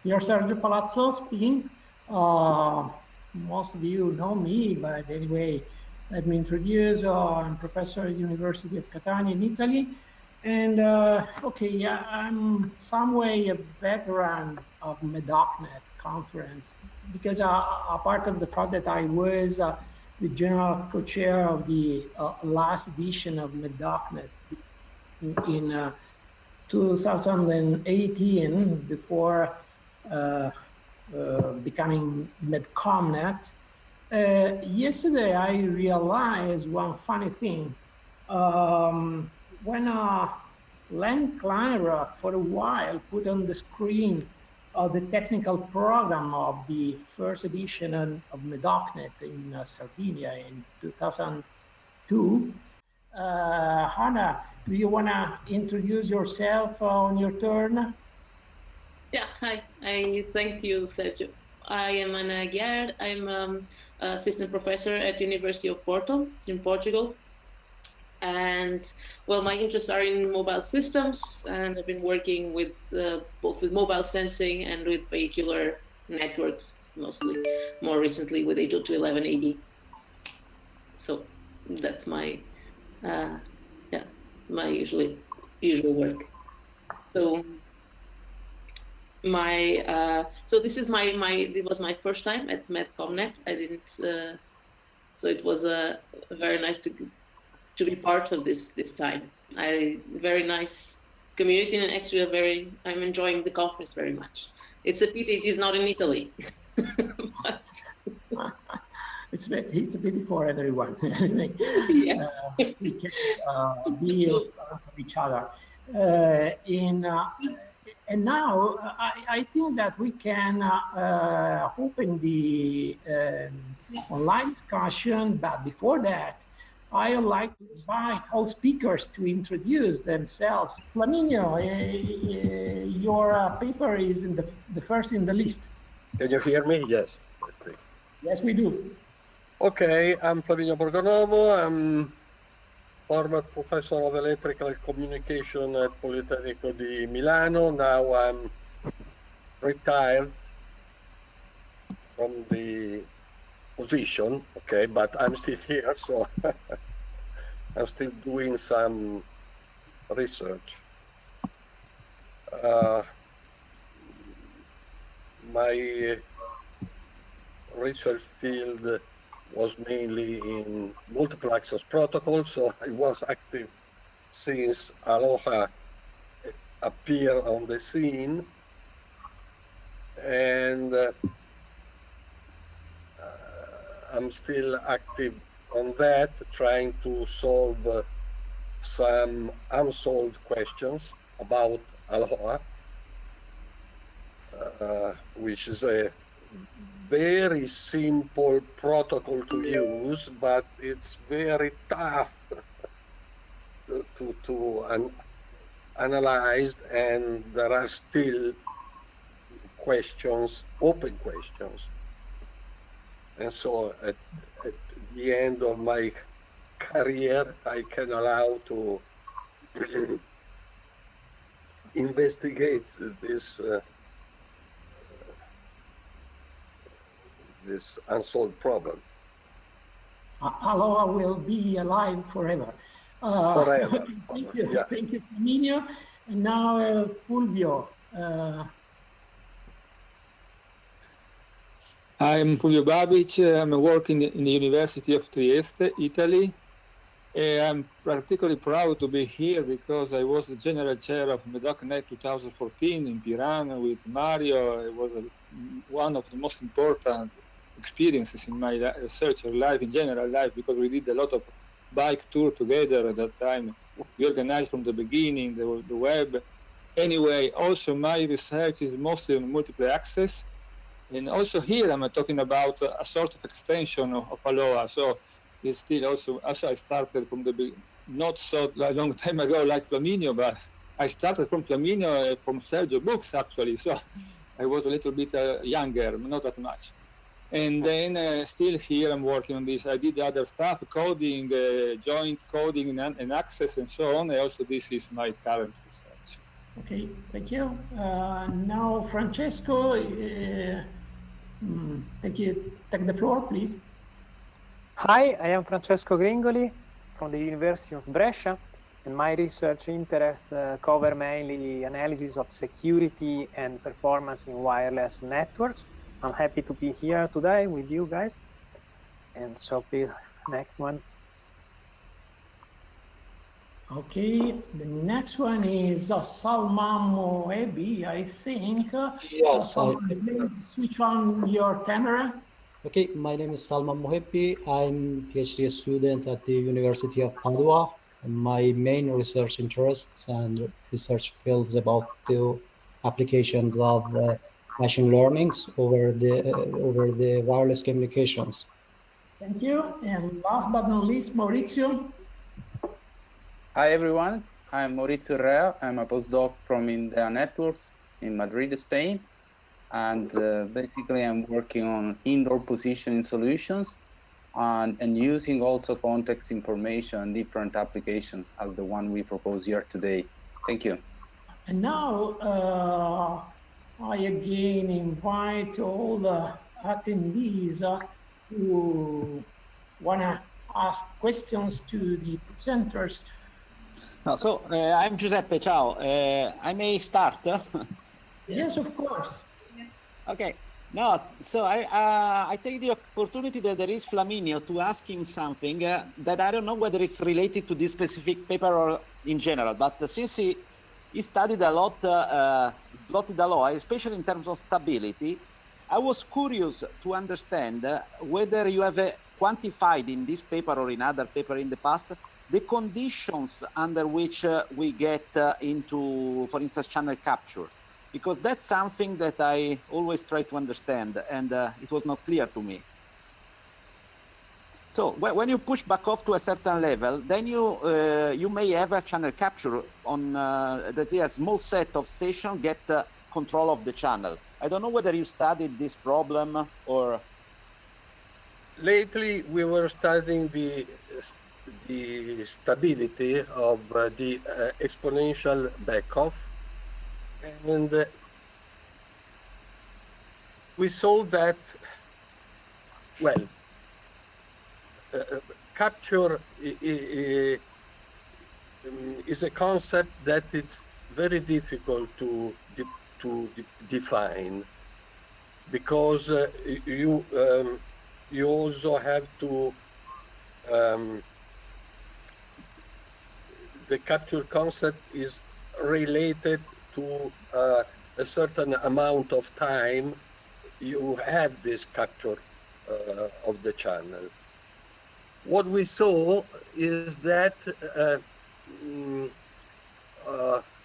Here Sergio Palazzo speaking. Most of you know me, but anyway, let me introduce. I'm professor at the University of Catania in Italy. And okay, yeah, I'm some way a veteran of MEDOCnet conference because a part of the fact that I was the general co-chair of the last edition of MEDOCnet in 2018 before becoming MedComnet. Yesterday I realized one funny thing. When Len Kleiner for a while put on the screen the technical program of the first edition of MEDOCnet in Sardinia in 2002, Hannah, do you want to introduce yourself on your turn? Yeah, hi. I thank you, Sergio. I am Ana Aguiar. I'm assistant professor at the University of Porto in Portugal. And well, my interests are in mobile systems, and I've been working with both with mobile sensing and with vehicular networks, mostly more recently with 802.11ad. So that's my my usual work. So so this is it was my first time at MedComnet. I didn't so it was very nice to be part of this time. Very nice community, and actually I'm enjoying the conference very much. It's a pity it is not in Italy. But it's a pity for everyone. Yeah. We can be for each other. And now I think that we can open the online discussion, but before that, I would like to invite all speakers to introduce themselves. Flaminio, your paper is in the first in the list. Can you hear me? Yes. Yes, we do. Okay, I'm Flaminio Borgonovo. I'm former professor of electrical communication at Politecnico di Milano. Now I'm retired from the position, okay, but I'm still here, so I'm still doing some research. My research field was mainly in multiple access protocols, so I was active since Aloha appeared on the scene, and I'm still active on that, trying to solve some unsolved questions about Aloha, which is a very simple protocol to use, but it's very tough to analyze, and there are still questions, open questions. And so at the end of my career, I can allow to investigate this unsolved problem. Aloha will be alive forever. Forever. Thank you, Yeah. Thank you, Flaminio. And now Fulvio. I'm Fulvio Babic. I'm working in the University of Trieste, Italy. I'm particularly proud to be here because I was the general chair of MEDOCnet 2014 in Piran with Mario. It was one of the most important experiences in my research life, in general life, because we did a lot of bike tour together at that time. We organized from the beginning the web. Anyway, also my research is mostly on multiple access. And also here I'm talking about a sort of extension of Aloha. So it's still also I started from the not so long time ago like Flaminio, but I started from Flaminio, from Sergio books actually. So I was a little bit younger, not that much. And then still here I'm working on this. I did other stuff, coding, joint coding and access and so on. And also this is my current research. Okay, thank you. Now, Francesco, thank you. Take the floor, please. Hi, I am Francesco Gringoli from the University of Brescia, and my research interests cover mainly analysis of security and performance in wireless networks. I'm happy to be here today with you guys. And so please, next one. Okay, the next one is Salman Moebi, I think. Yes, Salman, please switch on your camera. Okay, my name is Salman Mohebi. I'm PhD student at the University of Padua. My main research interests and research fields about the applications of machine learning over the wireless communications. Thank you. And last but not least, Maurizio. Hi everyone, I'm Maurizio Rea. I'm a postdoc from India Networks in Madrid, Spain. And basically I'm working on indoor positioning solutions and using also context information and different applications as the one we propose here today. Thank you. And now I again invite all the attendees who want to ask questions to the presenters. I'm Giuseppe, ciao. I may start? Yes, of course. Okay. No, so I take the opportunity that there is Flaminio to ask him something that I don't know whether it's related to this specific paper or in general, but since he studied a lot slotted alloy, especially in terms of stability, I was curious to understand whether you have quantified in this paper or in other paper in the past the conditions under which we get into, for instance, channel capture. Because that's something that I always try to understand, and it was not clear to me. So when you push back off to a certain level, then you may have a channel capture on, let's say, a small set of stations get control of the channel. I don't know whether you studied this problem or... Lately, we were studying the stability of the exponential backoff, and we saw that, well, capture is a concept that it's very difficult to define, because you also have to the capture concept is related to a certain amount of time you have this capture of the channel. What we saw is that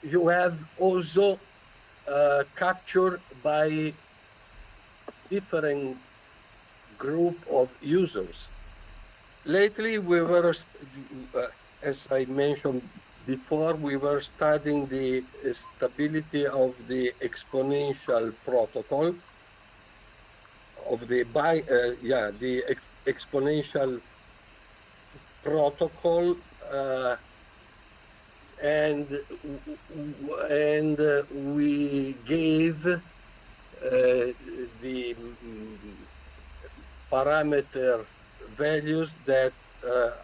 you have also capture by different group of users. Lately, we were, as I mentioned before, we were studying the stability of the exponential protocol, of the exponential protocol, and we gave the parameter values that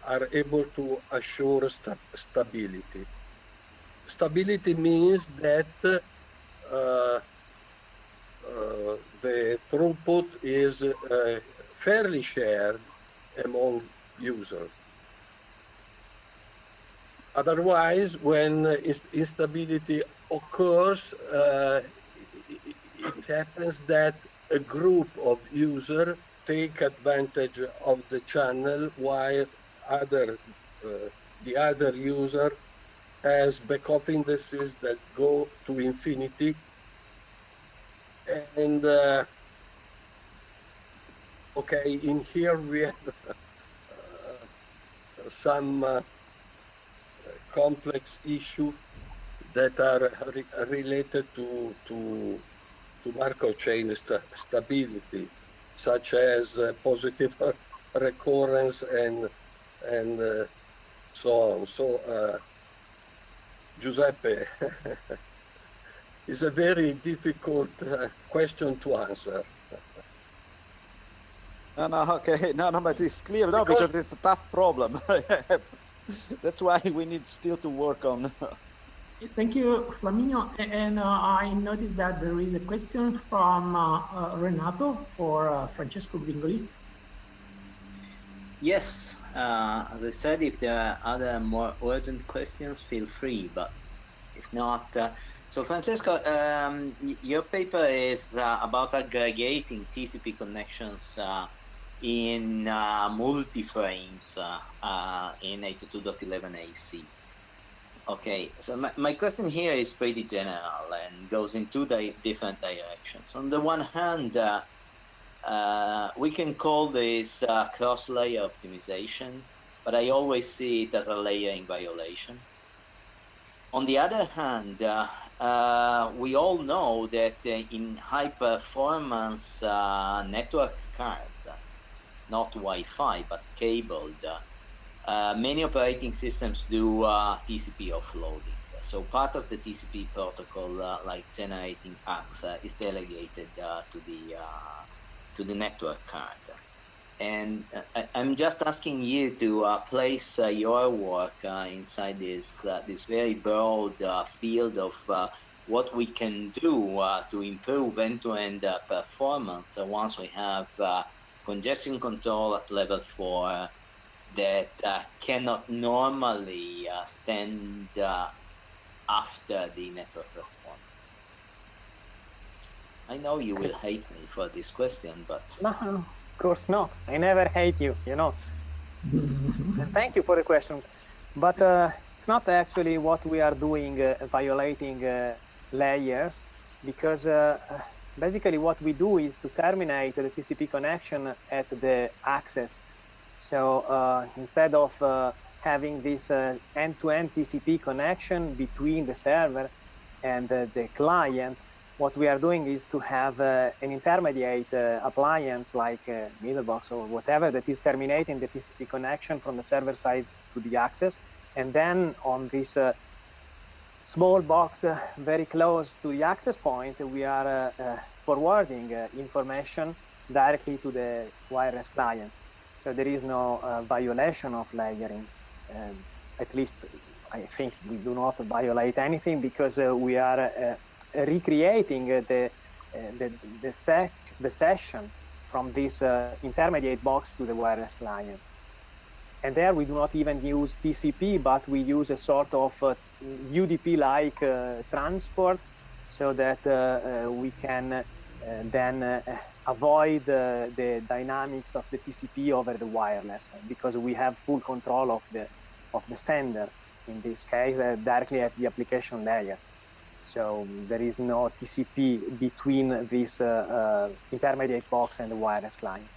are able to assure stability. Stability means that the throughput is fairly shared among users. Otherwise, when instability occurs, it happens that a group of users take advantage of the channel while the other user has backoff indices that go to infinity. And okay, in here we have some complex issues that are related to Markov chain stability, such as positive recurrence and so on. So, Giuseppe, is a very difficult question to answer. No, okay, no, but it's clear, no, because it's a tough problem. That's why we need still to work on. Thank you, Flaminio. And I noticed that there is a question from Renato for Francesco Gringoli. Yes, as I said, if there are other more urgent questions, feel free, but if not, so Francesco, your paper is about aggregating TCP connections in multi-frames in 82.11ac. Okay, so my question here is pretty general and goes in two different directions. On the one hand, we can call this cross-layer optimization, but I always see it as a layering violation. On the other hand, we all know that in high-performance network cards, not Wi-Fi, but cabled, many operating systems do TCP offloading. So part of the TCP protocol, like generating ACKs, is delegated to the network card. And I'm just asking you to place your work inside this very broad field of what we can do to improve end-to-end performance once we have congestion control at level 4 that cannot normally stand after the network performance. I know you will hate me for this question, but... No, of course not. I never hate you, you know. And thank you for the question. But it's not actually what we are doing, violating layers, because basically what we do is to terminate the TCP connection at the access. So instead of having this end-to-end TCP connection between the server and the client, what we are doing is to have an intermediate appliance like middlebox or whatever that is terminating the TCP connection from the server side to the access. And then on this small box very close to the access point, we are forwarding information directly to the wireless client. So there is no violation of layering. At least I think we do not violate anything, because we are recreating the session from this intermediate box to the wireless client. And there we do not even use TCP, but we use a sort of UDP-like transport, so that we can then avoid the dynamics of the TCP over the wireless, because we have full control of the sender, in this case, directly at the application layer. So there is no TCP between this intermediate box and the wireless client.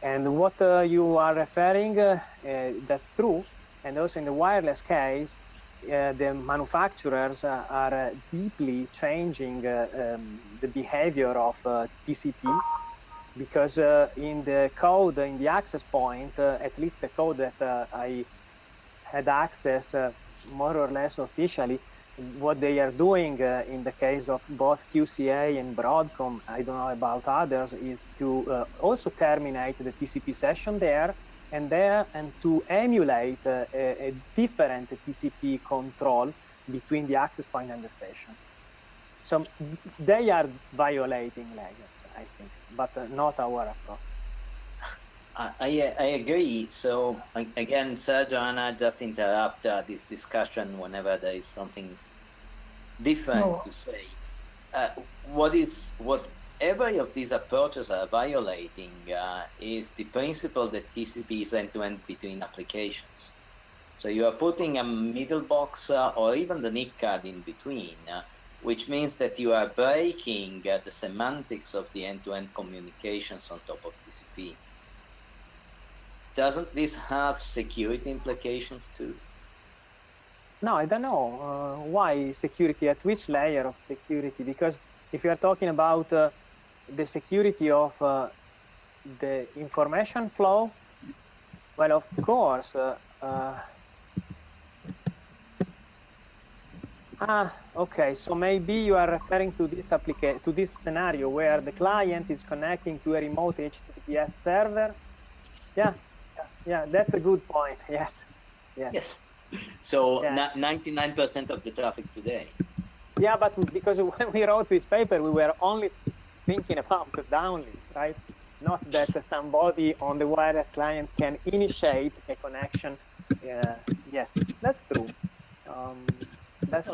And what you are referring, that's true. And also in the wireless case, the manufacturers are deeply changing the behavior of TCP, because in the code, in the access point, at least the code that I had access more or less officially, what they are doing in the case of both QCA and Broadcom, I don't know about others, is to also terminate the TCP session there and to emulate a different TCP control between the access point and the station. So they are violating layers, I think, but not our approach. I agree. So again, Sergio and I just interrupt this discussion whenever there is something different to say. Whatever of these approaches are violating is the principle that TCP is end-to-end between applications. So you are putting a middle box or even the NIC card in between, which means that you are breaking the semantics of the end-to-end communications on top of TCP. Doesn't this have security implications too? No, I don't know. Why security? At which layer of security? Because if you are talking about the security of the information flow, well, of course, Okay. So maybe you are referring to this scenario where the client is connecting to a remote HTTPS server. Yeah. That's a good point. Yes. Yes. So Yeah. 99% of the traffic today. Yeah, but because when we wrote this paper, we were only thinking about the downlink, right? Not that somebody on the wireless client can initiate a connection. Yes, that's true.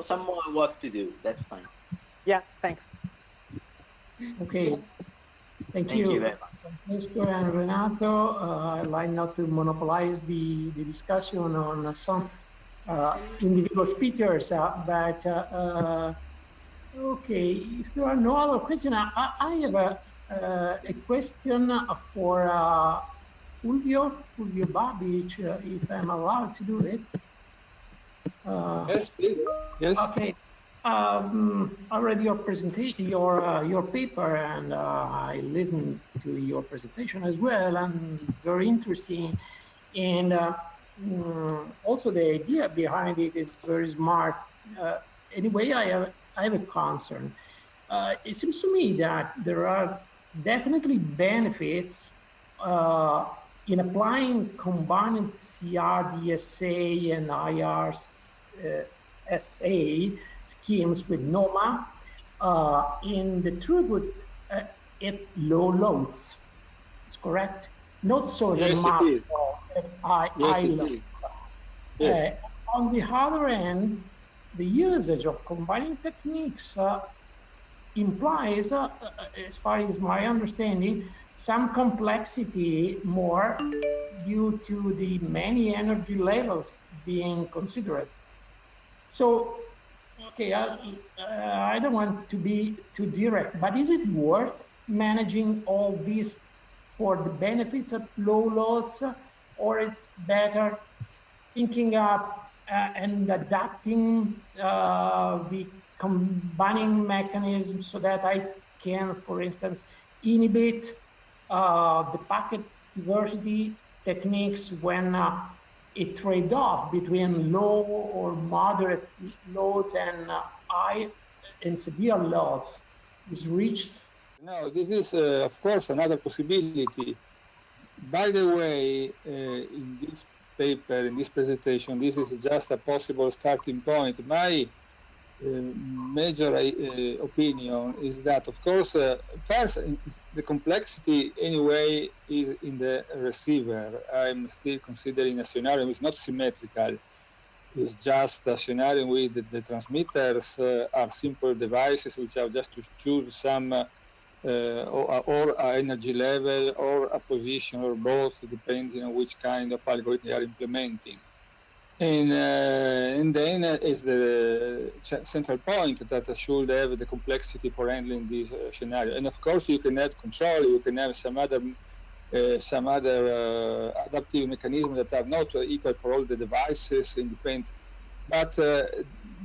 Some more work to do. That's fine. Yeah, thanks. Okay, thank you you. very much. Francesco and Renato, I'd like not to monopolize the discussion on some individual speakers, but okay, if there are no other questions, I have a question for Fulvio Babic, if I'm allowed to do it. Yes, please. Yes. Okay. I read your presentation, your paper, and I listened to your presentation as well, and very interesting. And also the idea behind it is very smart. Anyway, I have a concern. It seems to me that there are definitely benefits in applying combined CRDSA and IRSA schemes with NOMA in the throughput at low loads. It's correct? Not so the map at high loads. Yes. On the other end, the usage of combining techniques implies, as far as my understanding, some complexity more due to the many energy levels being considered. So, okay, I don't want to be too direct, but is it worth managing all this for the benefits of low loads, or it's better thinking up and adapting the combining mechanism so that I can, for instance, inhibit the packet diversity techniques when a trade-off between low or moderate loads and high and severe loads is reached? No, this is, of course, another possibility. By the way, in this paper, in this presentation, this is just a possible starting point. My major opinion is that, of course, first, the complexity anyway is in the receiver. I'm still considering a scenario which is not symmetrical. It's just a scenario with the transmitters are simple devices which have just to choose some or energy level or a position or both, depending on which kind of algorithm they are implementing. And then is the central point that should have the complexity for handling this scenario. And of course, you can add control, you can have some other adaptive mechanisms that are not equal for all the devices, independent. But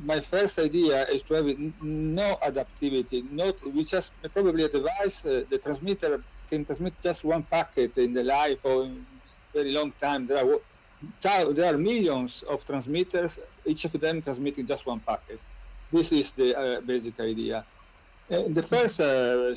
my first idea is to have no adaptivity, we just probably a device, the transmitter can transmit just one packet in the life or in very long time. There are millions of transmitters, each of them transmitting just one packet. This is the basic idea. The first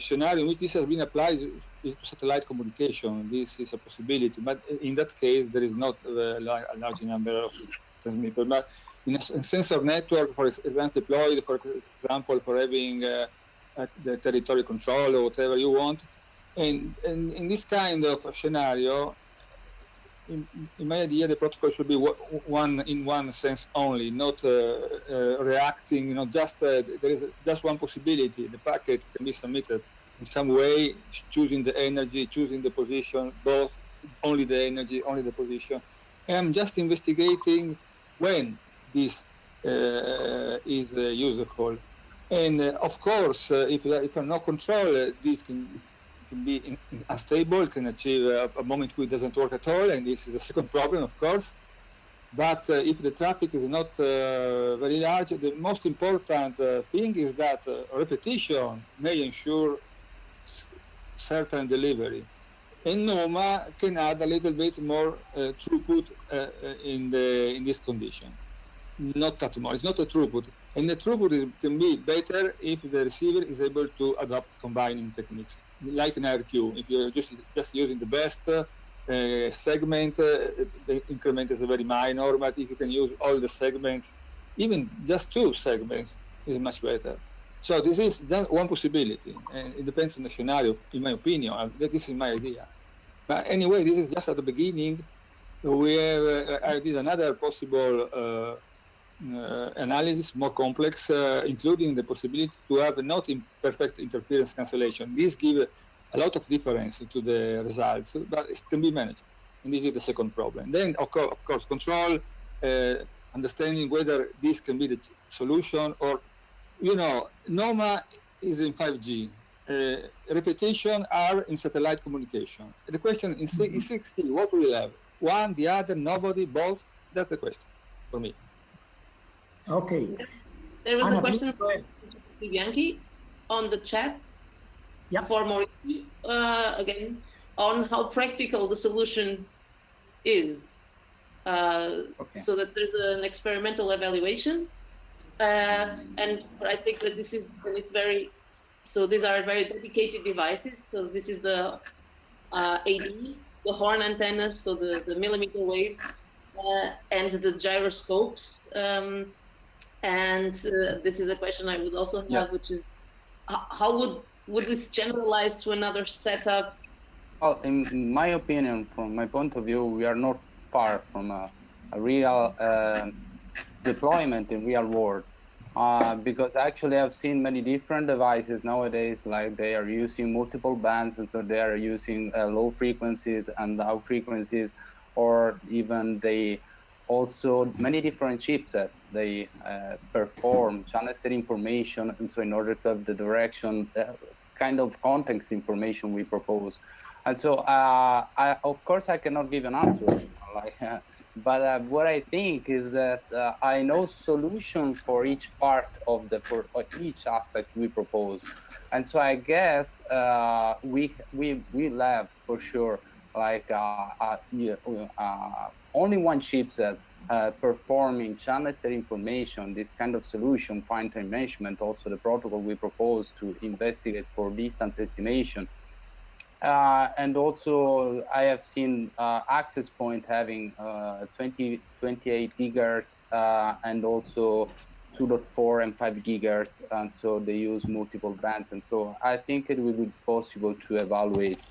scenario in which this has been applied is to satellite communication. This is a possibility, but in that case, there is not a large number of transmitters. But in a sensor network, for example, deployed, for example, for having the territory control or whatever you want, and in this kind of scenario, in my idea, the protocol should be one sense only, not reacting. Just there is just one possibility: the packet can be submitted in some way, choosing the energy, choosing the position, both only the energy, only the position. And I'm just investigating when this is useful. And of course, if you have no control, this can be unstable, can achieve a moment where it doesn't work at all, and this is a second problem, of course. But if the traffic is not very large, the most important thing is that repetition may ensure certain delivery. And NOMA can add a little bit more throughput in this condition. Not that much. It's not a throughput. And the throughput can be better if the receiver is able to adopt combining techniques, like an RQ. If you're just using the best segment, the increment is very minor, but if you can use all the segments, even just 2 segments is much better. So this is just one possibility, and it depends on the scenario, in my opinion. This is my idea. But anyway, this is just at the beginning. We have, I did another possible analysis, more complex, including the possibility to have not perfect interference cancellation. This gives a lot of difference to the results, but it can be managed. And this is the second problem. Then, of course, control, understanding whether this can be the solution or, you know, NOMA is in 5G. Repetition are in satellite communication. The question in 6G, what will we have? One, the other, nobody, both? That's the question for me. Okay. There was Anna, a question from Bianchi on the chat for Mauricio, again, on how practical the solution is. So that there's an experimental evaluation. And I think that this is, and it's very, so these are very dedicated devices. So this is the AD, the horn antennas, so the millimeter wave, and the gyroscopes. And this is a question I would also have, which is, how would this generalize to another setup? Well, in my opinion, from my point of view, we are not far from a real deployment in real world. Because actually I've seen many different devices nowadays, like they are using multiple bands, and so they are using low frequencies and high frequencies, or even they also many different chipsets. They perform channel state information, and so in order to have the direction, kind of context information we propose. And so of course I cannot give an answer, like, but what I think is that I know solution for each part of for each aspect we propose, and so I guess we have for sure like only one chipset performing channel state information, this kind of solution, fine time management, also the protocol we propose to investigate for distance estimation. And also I have seen access point having 28 gigahertz and also 2.4 and 5 gigahertz, and so they use multiple bands, and so I think it will be possible to evaluate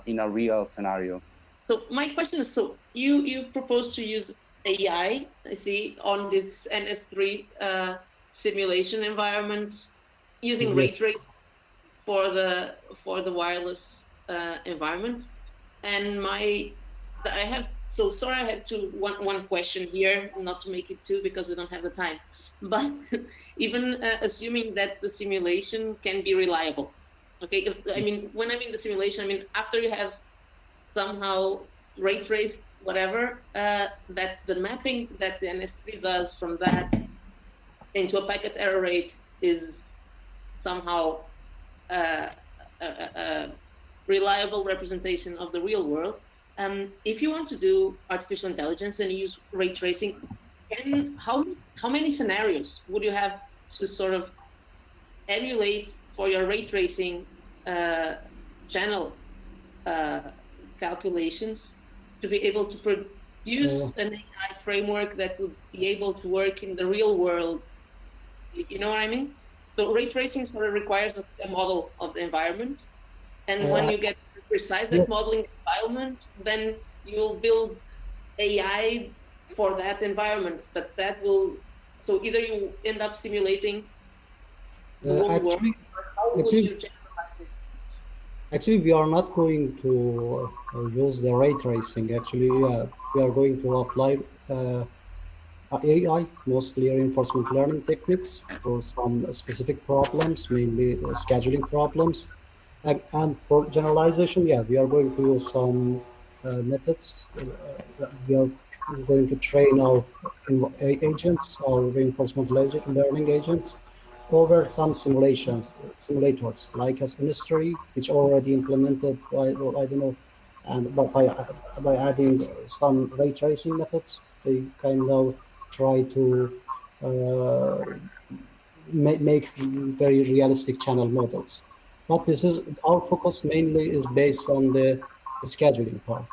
in a real scenario. So my question is, so you propose to use AI, I see, on this NS3 simulation environment using ray tracing for the wireless environment, and I have one question here, not to make it 2 because we don't have the time, but even assuming that the simulation can be reliable, okay? I mean, when I mean the simulation, I mean after you have somehow ray traced whatever, that the mapping that the NS3 does from that into a packet error rate is somehow a reliable representation of the real world. If you want to do artificial intelligence and use ray tracing, how many scenarios would you have to sort of emulate for your ray tracing channel calculations to be able to produce an AI framework that would be able to work in the real world? You know what I mean? So ray tracing sort of requires a model of the environment, and when you get precise that modeling environment, then you'll build AI for that environment. But that will, so either you end up simulating the whole world, or how would you generalize it? Actually, we are not going to use the ray tracing. Actually, we are going to apply AI, mostly reinforcement learning techniques, for some specific problems, mainly scheduling problems. And for generalization, we are going to use some methods. We are going to train our agents, our reinforcement learning agents, over some simulators, like as S3, which already implemented by, I don't know, and by adding some ray tracing methods, they kind of try to make very realistic channel models. But this is our focus mainly is based on the scheduling part.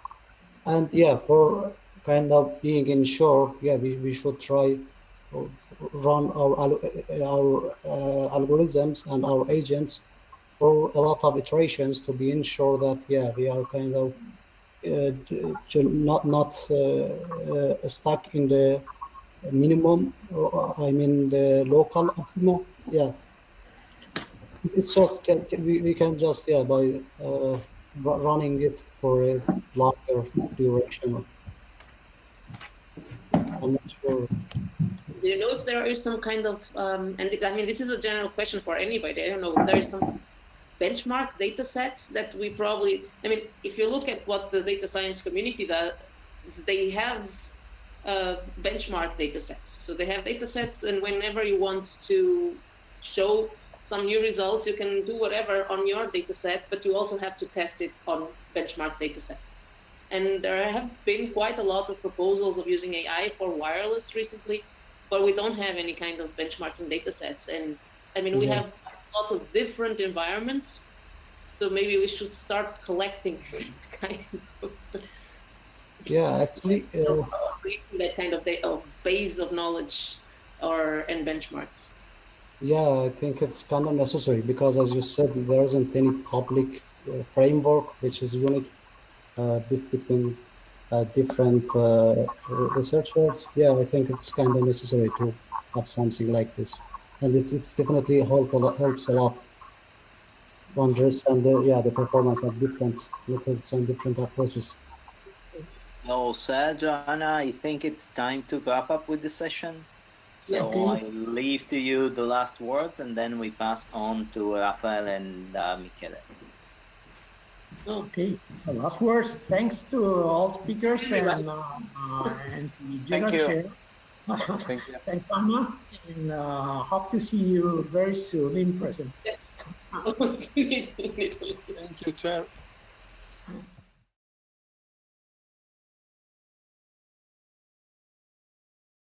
And yeah, for kind of being sure, yeah, we should try to run our algorithms and our agents for a lot of iterations to be sure that yeah, we are kind of not stuck in the minimum, I mean the local optimum. Yeah, it's just we can just yeah by running it for a longer duration. I'm not sure. Do you know if there is some kind of, and I mean, this is a general question for anybody. I don't know if there is some benchmark data sets that we probably, I mean, if you look at what the data science community does, they have benchmark data sets. So they have data sets, and whenever you want to show some new results, you can do whatever on your data set, but you also have to test it on benchmark data sets. And there have been quite a lot of proposals of using AI for wireless recently, but we don't have any kind of benchmarking data sets. And I mean, we have a lot of different environments, so maybe we should start collecting kind of yeah, actually, that kind of base of knowledge and benchmarks. Yeah, I think it's kind of necessary because, as you said, there isn't any public framework which is unique between different researchers. Yeah, I think it's kind of necessary to have something like this, and it's definitely helps a lot to understand the performance of different methods and different approaches. So, Sergio, Anna, I think it's time to wrap up with the session. So I leave to you the last words, and then we pass on to Rafael and Michele. Okay, the last words. Thanks to all speakers and to the general chair. Thank you. Thanks, Anna, and hope to see you very soon in presence. Thank you, Thank you, Chair.